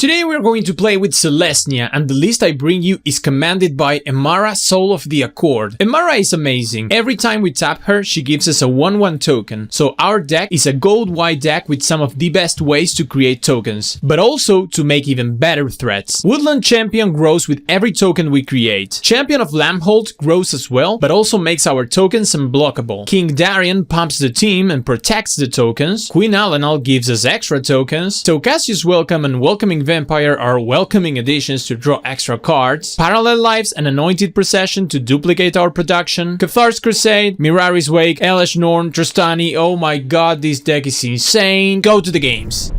Today we're going to play with Selesnya, and the list I bring you is commanded by Emmara, Soul of the Accord. Emmara is amazing. Every time we tap her, she gives us a 1/1 token. So our deck is a gold-white deck with some of the best ways to create tokens, but also to make even better threats. Woodland Champion grows with every token we create. Champion of Lambhold grows as well, but also makes our tokens unblockable. King Darian pumps the team and protects the tokens. Queen Alanal gives us extra tokens. Tocassius Welcome and Welcoming Vampire are welcoming additions to draw extra cards. Parallel Lives and Anointed Procession to duplicate our production. Cathar's Crusade, Mirari's Wake, Elesh Norn, Trostani. Oh my god, this deck is insane. Go to the games.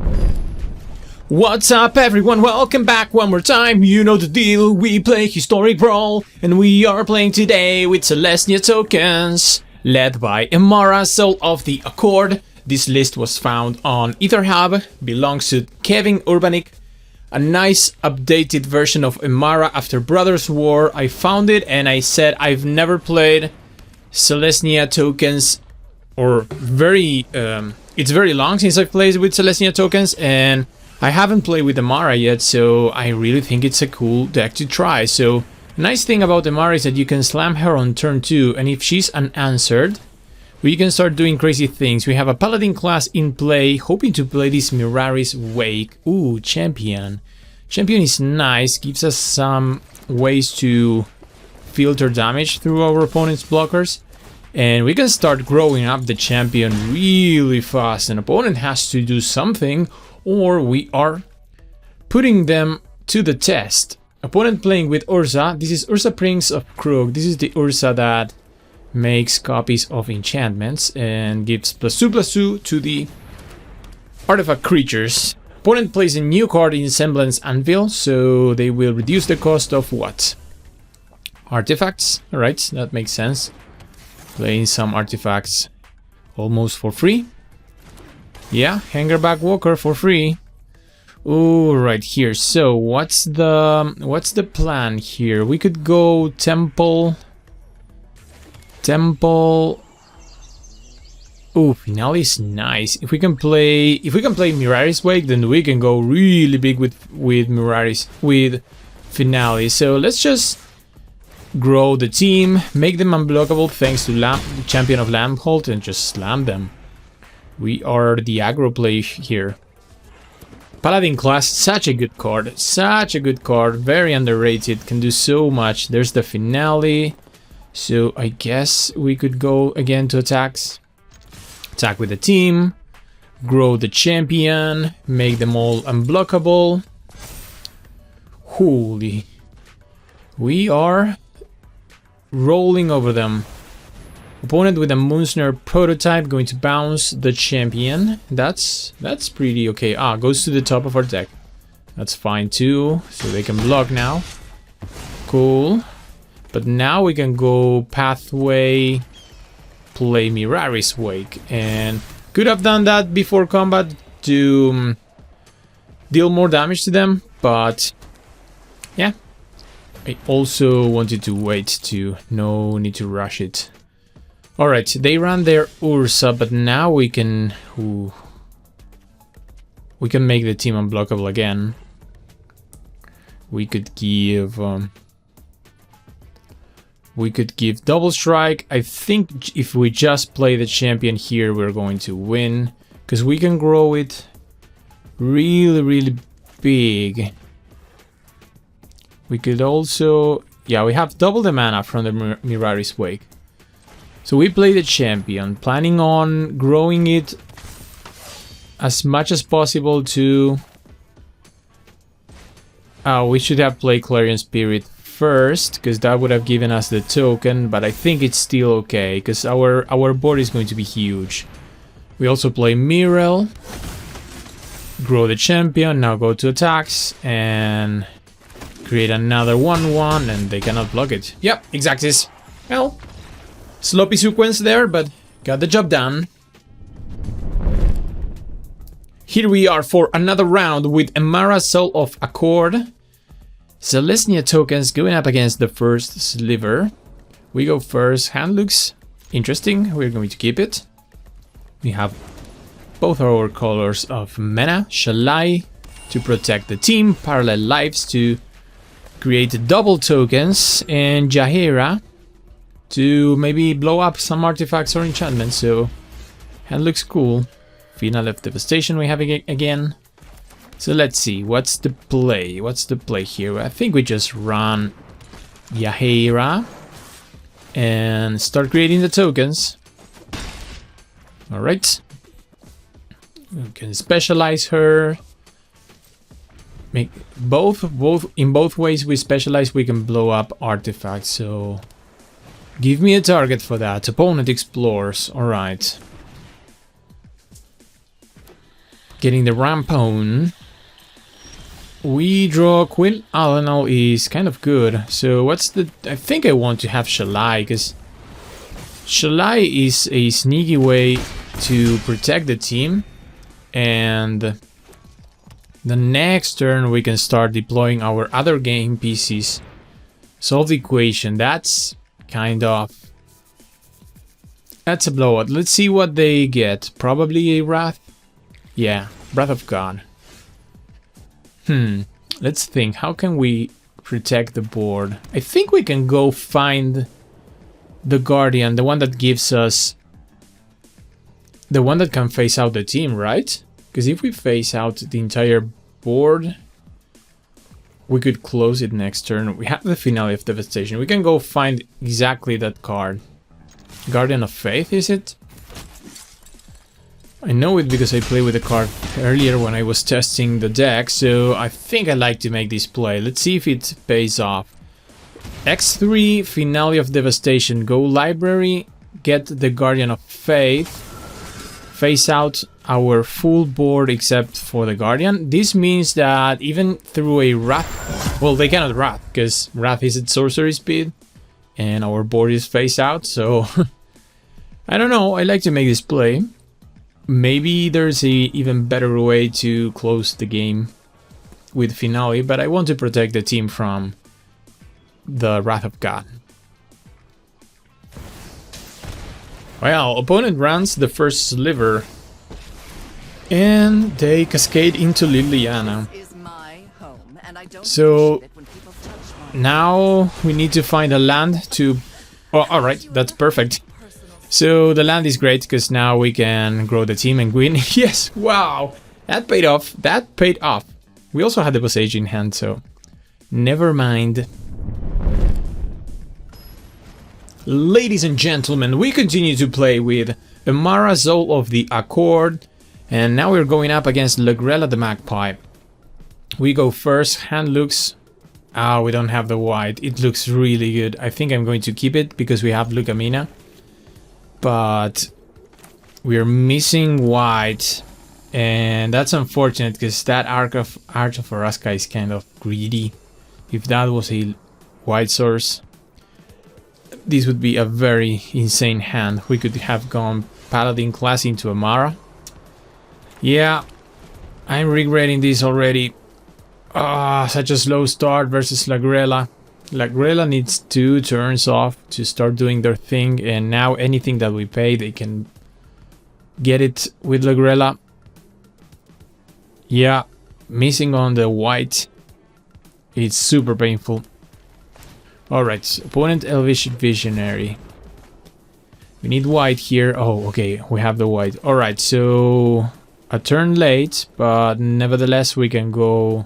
What's up everyone, welcome back one more time. You know the deal, we play Historic Brawl, and we are playing today with Selesnya tokens, led by Emmara, Soul of the Accord. This list was found on EtherHub, belongs to Kevin Urbanik. A nice updated version of Emmara after Brothers War. I found it and I said I've never played Selesnya tokens, or it's very long since I've played with Selesnya tokens, and I haven't played with Emmara yet, so I really think it's a cool deck to try. So nice thing about Emmara is that you can slam her on turn 2, and if she's unanswered, we can start doing crazy things. We have a Paladin class in play, hoping to play this Mirari's Wake. Ooh, Champion. Champion is nice, gives us some ways to filter damage through our opponent's blockers. And we can start growing up the Champion really fast. An opponent has to do something, or we are putting them to the test. Opponent playing with Ursa. This is Ursa Prince of Krug. This is the Ursa that makes copies of enchantments and gives +2/+2 to the artifact creatures. Opponent plays a new card in Semblance Anvil, so they will reduce the cost of what? Artifacts. Alright, that makes sense. Playing some artifacts almost for free. Yeah, Hangerback Walker for free. Ooh, right here. So what's the plan here? We could go Temple. Ooh, Finale is nice. If we can play Mirari's Wake, then we can go really big with Finale. So let's just grow the team, make them unblockable thanks to Champion of Lambhold, and just slam them. We are the aggro play here. Paladin class, such a good card, very underrated, can do so much. There's the Finale. So I guess we could go again to attacks. Attack with the team, grow the champion, make them all unblockable. Holy. We are rolling over them. Opponent with a Moonsnare prototype going to bounce the champion. That's pretty okay. Goes to the top of our deck. That's fine too. So they can block now. Cool. But now we can go Pathway, play Mirari's Wake, and could have done that before combat to deal more damage to them, but yeah. I also wanted to wait to, no need to rush it. Alright, they ran their Ursa, but now we can make the team unblockable again. We could give double strike. I think if we just play the champion here, we're going to win, because we can grow it really big. We could also, yeah, we have double the mana from the Mirari's Wake. So we play the champion, planning on growing it as much as possible to... we should have played Clarion Spirit first, because that would have given us the token, but I think it's still okay, because our board is going to be huge. We also play Mirel, grow the champion, now go to attacks, and create another 1/1, and they cannot block it. Yep, Exactis. Well, sloppy sequence there, but got the job done. Here we are for another round with Emmara, Soul of Accord. Selesnya tokens going up against the first sliver. We go first. Hand looks interesting. We're going to keep it. We have both our colors of mana. Shalai to protect the team, Parallel Lives to create double tokens, and Jaheira to maybe blow up some artifacts or enchantments. So hand looks cool. Final of Devastation we have again. So let's see, what's the play? What's the play here? I think we just run Jaheira and start creating the tokens. Alright. We can specialize her. Make in both ways we specialize, we can blow up artifacts. So give me a target for that. Opponent explores. Alright. Getting the Rampone. We draw Queen Alanal is kind of good. So what's the... I think I want to have Shalai, because Shalai is a sneaky way to protect the team. And the next turn we can start deploying our other game pieces. Solve the equation. That's kind of... That's a blowout. Let's see what they get. Probably a Wrath. Yeah, Breath of God. Let's think. How can we protect the board? I think we can go find the Guardian, the one that gives us... The one that can face out the team, right? Because if we face out the entire board, we could close it next turn. We have the Finale of Devastation. We can go find exactly that card. Guardian of Faith, is it? I know it because I played with the card earlier when I was testing the deck, so I think I like to make this play. Let's see if it pays off. X3, Finale of Devastation. Go library, get the Guardian of Faith, face out our full board except for the Guardian. This means that even through a Wrath... Well, they cannot Wrath, because Wrath is at sorcery speed, and our board is face out, so... I don't know, I like to make this play. Maybe there's a even better way to close the game with Finale, but I want to protect the team from the Wrath of God. Well, opponent runs the first sliver and they cascade into Liliana. So now we need to find a land to... Oh, alright, that's perfect. So the land is great because now we can grow the team and win. Yes, wow, that paid off. That paid off. We also had the Passage in hand, so never mind. Ladies and gentlemen, we continue to play with Emmara, Soul of the Accord, and now we're going up against Lagrella the Magpie. We go first. Hand looks... Ah, we don't have the white. It looks really good. I think I'm going to keep it because we have Lucamina. But we're missing white, and that's unfortunate because that Arch of Araska is kind of greedy. If that was a white source, this would be a very insane hand. We could have gone Paladin class into Emmara. Yeah, I'm regretting this already. Ah, such a slow start versus Lagrella. Lagrella needs 2 turns off to start doing their thing, and now anything that we pay, they can get it with Lagrella. Yeah, missing on the white. It's super painful. Alright, opponent Elvish Visionary. We need white here. Oh, okay, we have the white. Alright, so a turn late, but nevertheless we can go...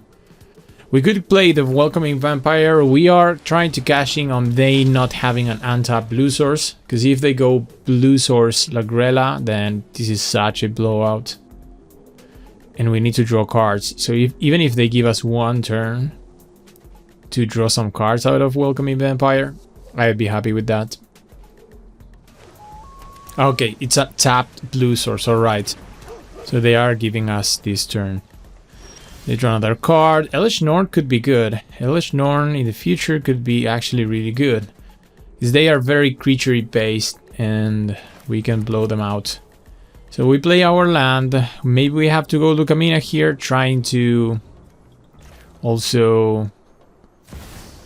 We could play the Welcoming Vampire. We are trying to cash in on they not having an untapped blue source, because if they go blue source Lagrella, then this is such a blowout. And we need to draw cards. So even if they give us 1 turn to draw some cards out of Welcoming Vampire, I'd be happy with that. Okay, it's a tapped blue source, alright. So they are giving us this turn. They draw another card. Elish Norn could be good. Elish Norn in the future could be actually really good, because they are very creature based and we can blow them out. So we play our land. Maybe we have to go Lucamina here, trying to also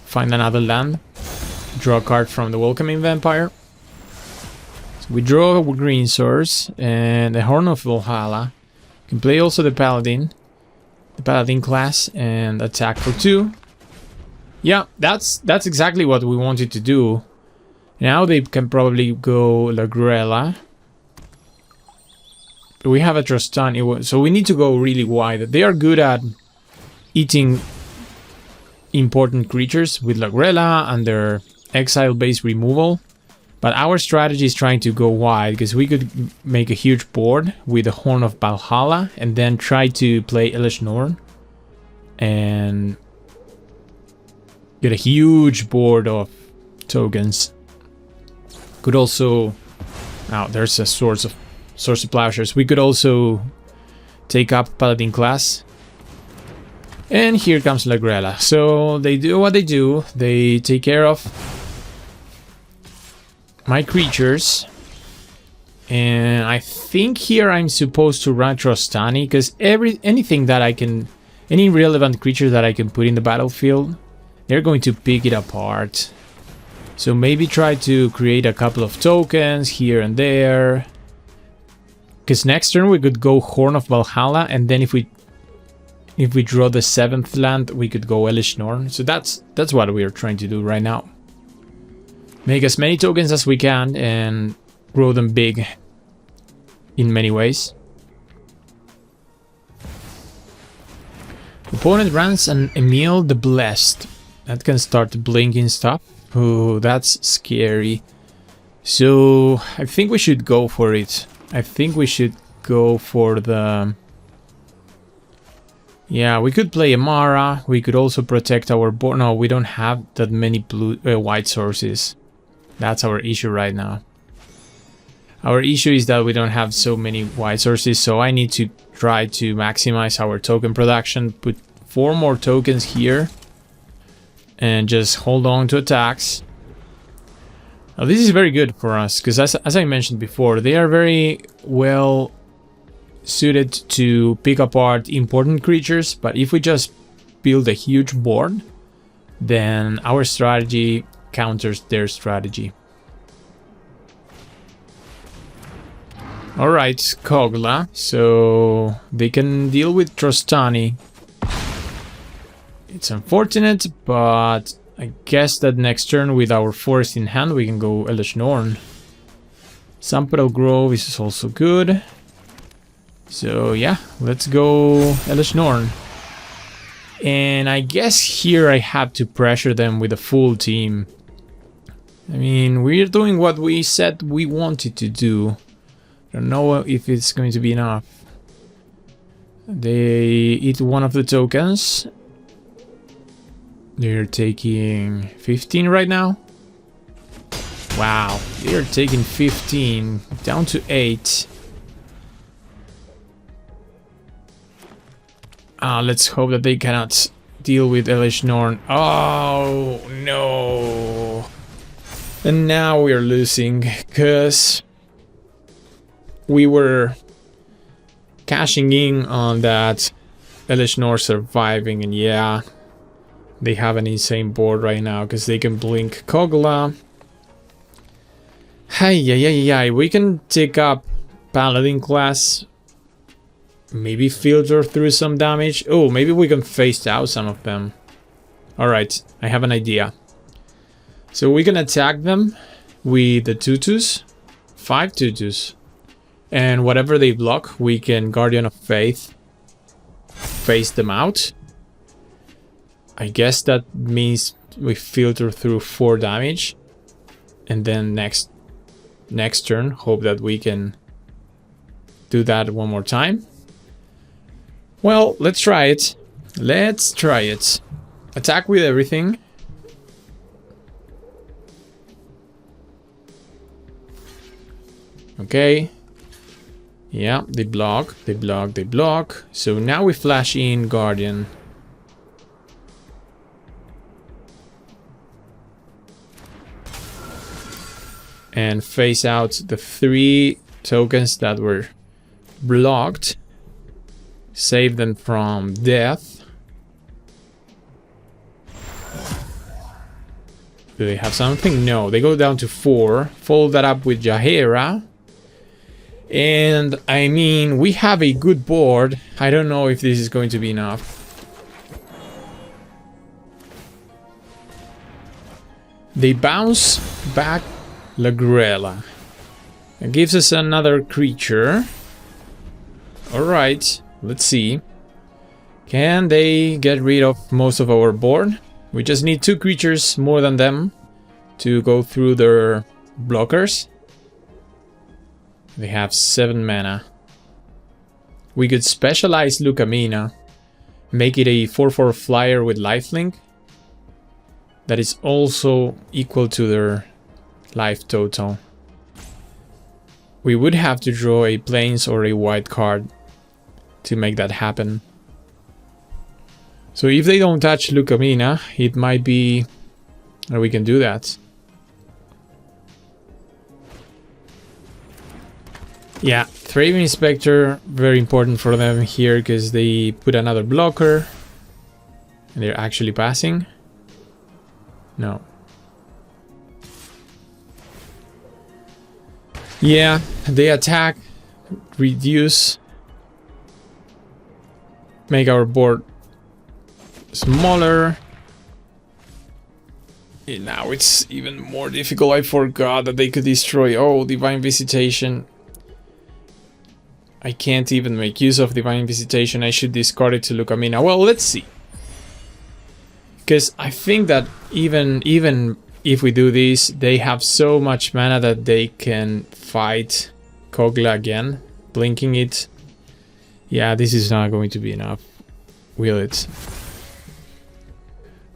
find another land. Draw a card from the Welcoming Vampire. So we draw a green source and the Horn of Valhalla. Can play also the Paladin. the Paladin class and attack for 2. Yeah, that's exactly what we wanted to do. Now they can probably go Lagrella. We have a Trostani, so we need to go really wide. They are good at eating important creatures with Lagrella and their exile base removal. But our strategy is trying to go wide, because we could make a huge board with the Horn of Valhalla and then try to play Elish Norn and get a huge board of tokens. Could also... Now, there's a source of Plowshares. We could also take up Paladin class. And here comes Lagrella. So they do what they do. They take care of my creatures. And I think here I'm supposed to run Trostani, because anything that I can... Any relevant creature that I can put in the battlefield, they're going to pick it apart. So maybe try to create a couple of tokens here and there. Because next turn we could go Horn of Valhalla, and then if we draw the 7th land, we could go Elish Norn. So that's what we are trying to do right now. Make as many tokens as we can and grow them big in many ways. Opponent runs an Emil the Blessed. That can start blinking stuff. Oh, that's scary. So I think we should go for it. I think we should go for the... Yeah, we could play Emmara. We could also protect our board. No, we don't have that many white sources. That's our issue right now. Our issue is that we don't have so many white sources, so I need to try to maximize our token production. Put 4 more tokens here. And just hold on to attacks. Now, this is very good for us, because as I mentioned before, they are very well suited to pick apart important creatures, but if we just build a huge board, then our strategy counters their strategy. Alright, Kogla, so they can deal with Trostani. It's unfortunate, but I guess that next turn with our forest in hand we can go Elish Norn. Samperal Grove is also good. So yeah, let's go Elish Norn. And I guess here I have to pressure them with a full team. I mean, we're doing what we said we wanted to do. I don't know if it's going to be enough. They eat one of the tokens. They're taking 15 right now. Wow, they're taking 15 down to 8. Let's hope that they cannot deal with Elish Norn. Oh no. And now we're losing because we were cashing in on that Elish Norn surviving, and yeah, they have an insane board right now because they can blink Kogla. Hey, we can take up Paladin class. Maybe filter through some damage. Oh, maybe we can phase out some of them. Alright, I have an idea. So we can attack them with the tutus. 5 tutus. And whatever they block, we can Guardian of Faith phase them out. I guess that means we filter through 4 damage. And then next turn, hope that we can do that one more time. Well, let's try it. Let's try it. Attack with everything. Okay. Yeah, they block, they block, they block. So now we flash in Guardian. And phase out the 3 tokens that were blocked. Save them from death. Do they have something? No, they go down to 4. Follow that up with Jaheira. And I mean, we have a good board. I don't know if this is going to be enough. They bounce back Lagrella. It gives us another creature. Alright, let's see. Can they get rid of most of our board? We just need 2 creatures more than them to go through their blockers. They have 7 mana. We could specialize Lucamina, make it a 4/4 flyer with lifelink. That is also equal to their life total. We would have to draw a plains or a white card to make that happen. So if they don't touch Lucamina, it might be that we can do that. Yeah, Thraven Inspector, very important for them here because they put another blocker. And they're actually passing. No. Yeah, they attack, reduce, make our board smaller. And now it's even more difficult. I forgot that they could destroy. Oh, Divine Visitation. I can't even make use of Divine Visitation. I should discard it to Lucamina. Well, let's see. Because I think that even if we do this, they have so much mana that they can fight Kogla again. Blinking it. Yeah, this is not going to be enough. Will it?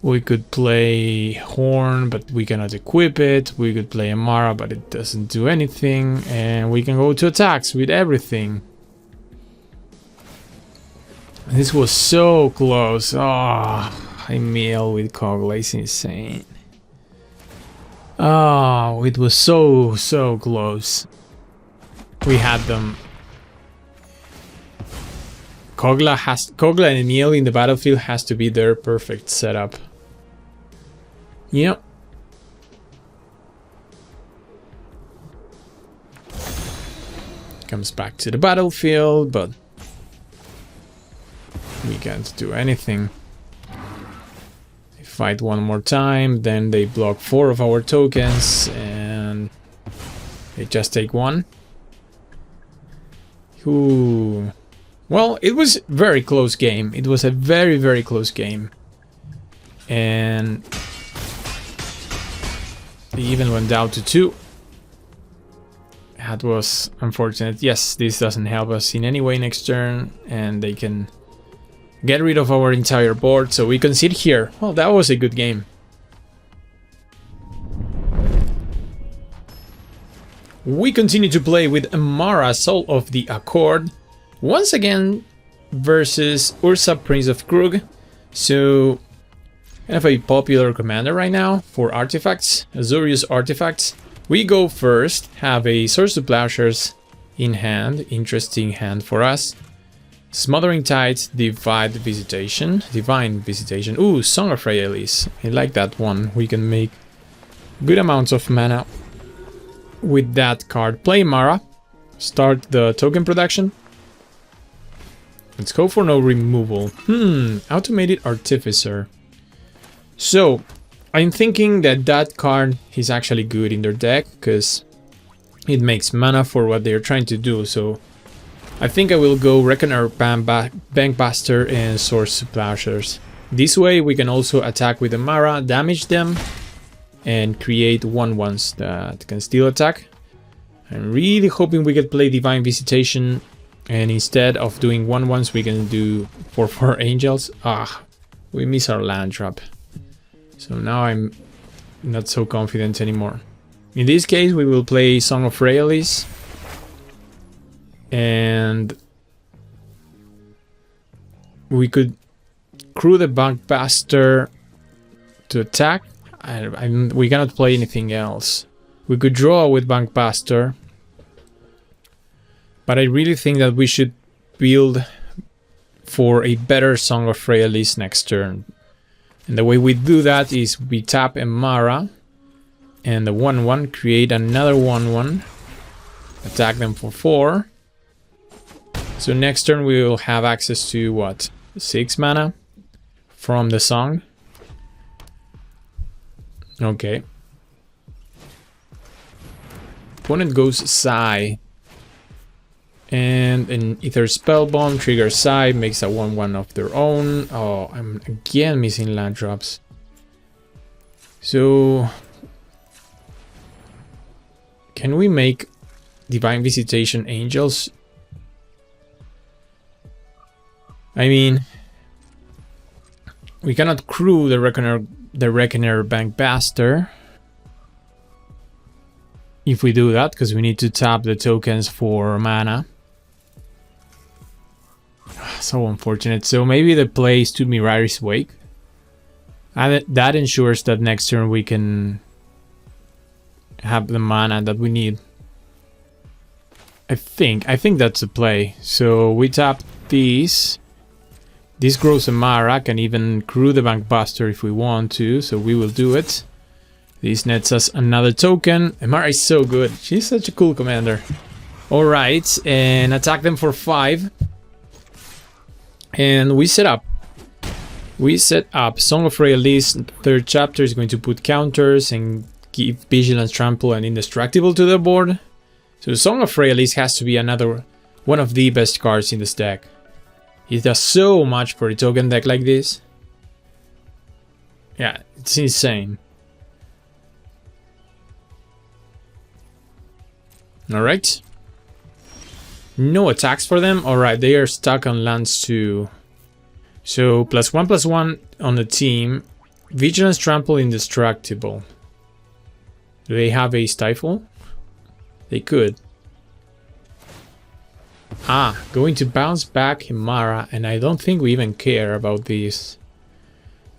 We could play Horn, but we cannot equip it. We could play Emmara, but it doesn't do anything. And we can go to attacks with everything. This was so close. Oh, I meal with Kogla. It's insane. Oh, it was so close. We had them. Kogla and Emil in the battlefield has to be their perfect setup. Yep. Comes back to the battlefield, but we can't do anything. They fight one more time, then they block 4 of our tokens, and they just take 1. Ooh. Well, it was a very close game. It was a very close game. And they even went down to 2. That was unfortunate. Yes, this doesn't help us in any way next turn, and they can get rid of our entire board, so we concede here. Well, that was a good game. We continue to play with Emmara, Soul of the Accord, once again versus Ursa, Prince of Krug. So, kind of a popular commander right now for artifacts, Azorius artifacts. We go first, have a Source to Plowshares in hand, interesting hand for us. Smothering Tide, Divine Visitation. Ooh, Song of Rhaelis. I like that one. We can make good amounts of mana with that card. Play Emmara. Start the token production. Let's go for no removal. Automated Artificer. So, I'm thinking that that card is actually good in their deck because it makes mana for what they're trying to do. So, I think I will go Reckoner, Bankbuster, and Source to Plowshares. This way we can also attack with Emmara, damage them, and create 1/1s that can still attack. I'm really hoping we can play Divine Visitation, and instead of doing 1/1s we can do 4/4 Angels. We miss our land drop. So now I'm not so confident anymore. In this case we will play Song of Rhaelis. And we could crew the Bankbuster to attack. We cannot play anything else. We could draw with Bankbuster, but I really think that we should build for a better Song of Rhaelis next turn. And the way we do that is we tap Emmara and the 1/1, create another 1/1. Attack them for 4. So next turn we will have access to what? 6 mana from the song. Okay. Opponent goes Psy. And an Ether Spell Bomb triggers Psy, makes a 1/1 of their own. Oh, I'm again missing land drops. So can we make Divine Visitation Angels? I mean, we cannot crew the Reckoner Bankbuster if we do that, because we need to tap the tokens for mana. So unfortunate. So maybe the play is to Mirari's Wake. And that ensures that next turn we can have the mana that we need. I think that's the play. So we tap these. This grows Emmara, can even crew the Bankbuster if we want to, so we will do it. This nets us another token. Emmara is so good. She's such a cool commander. Alright, and attack them for 5. And we set up. Song of Freyalise, 3rd chapter, is going to put counters and give Vigilance, Trample, and Indestructible to the board. So Song of Freyalise has to be another one of the best cards in this deck. It does so much for a token deck like this. Yeah, it's insane. Alright. No attacks for them. Alright, they are stuck on lands too. So +1/+1 on the team. Vigilance, Trample, Indestructible. Do they have a Stifle? They could. Ah, going to bounce back Emmara, and I don't think we even care about this.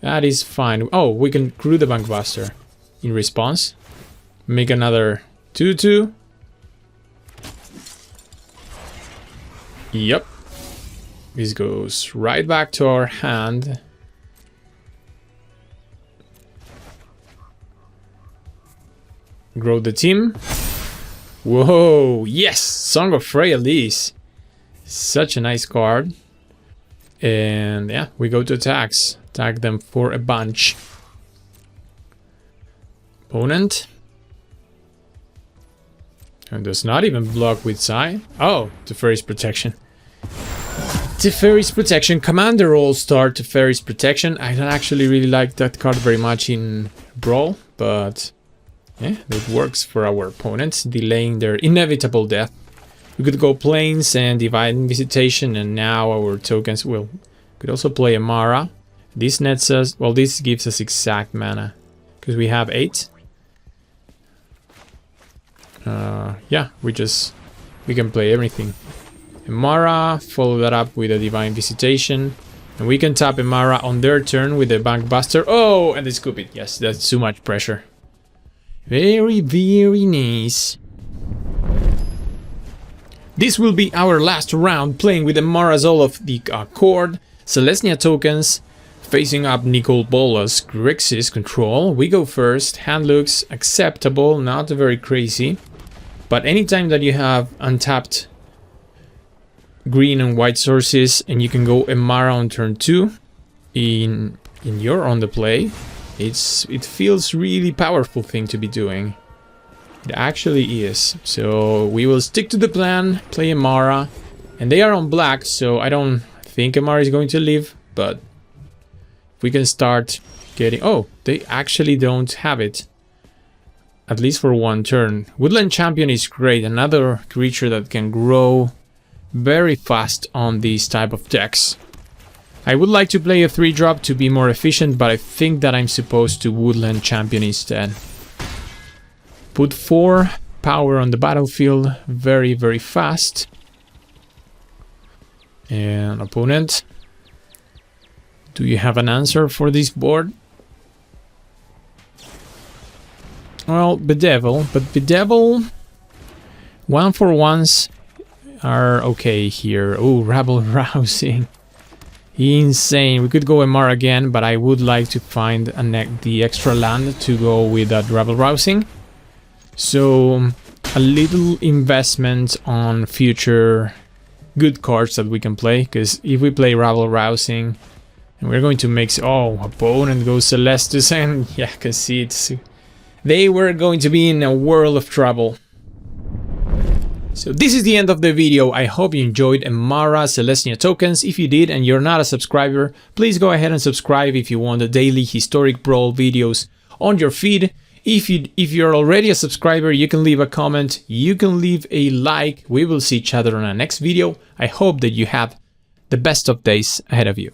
That is fine. Oh, we can crew the Bankbuster in response. Make another 2/2. Yep. This goes right back to our hand. Grow the team. Whoa, yes! Song of Freyalise. Such a nice card. And yeah, we go to attacks. Attack them for a bunch. Opponent. And does not even block with Psy. Oh, Teferi's Protection. Teferi's Protection. Commander All-Star Teferi's Protection. I don't actually really like that card very much in Brawl, but yeah, it works for our opponents, delaying their inevitable death. We could go Plains and Divine Visitation, and now our tokens will. Could also play Emmara. This nets us, well, this gives us exact mana, because we have 8. Yeah, we can play everything. Emmara, follow that up with a Divine Visitation, and we can tap Emmara on their turn with a Bankbuster. Oh, and they scoop it. Yes, that's too much pressure. Very, very nice. This will be our last round, playing with Emmara's All of the Accord, Selesnya tokens, facing up Nicol Bolas, Grixis control. We go first. Hand looks acceptable, not very crazy. But anytime that you have untapped green and white sources and you can go Emmara on turn 2 in your on the play, it feels really powerful thing to be doing. It actually is. So we will stick to the plan, play Emmara, and they are on black, so I don't think Emmara is going to live, but we can start getting... Oh, they actually don't have it. At least for one turn. Woodland Champion is great, another creature that can grow very fast on these type of decks. I would like to play a 3-drop to be more efficient, but I think that I'm supposed to Woodland Champion instead. Put 4 power on the battlefield very, very fast. And opponent, do you have an answer for this board? Well, Bedevil, but Bedevil 1/1s are okay here. Oh, Rabble Rousing. Insane. We could go Emmara again, but I would like to find the extra land to go with that Rabble Rousing. So a little investment on future good cards that we can play, because if we play Rabble Rousing and we're going to make opponent goes Celestus, and yeah, I can see it. They were going to be in a world of trouble. So this is the end of the video. I hope you enjoyed Emmara Selesnya tokens. If you did and you're not a subscriber, please go ahead and subscribe if you want the daily historic brawl videos on your feed. If you're already a subscriber, you can leave a comment, you can leave a like. We will see each other on our next video. I hope that you have the best of days ahead of you.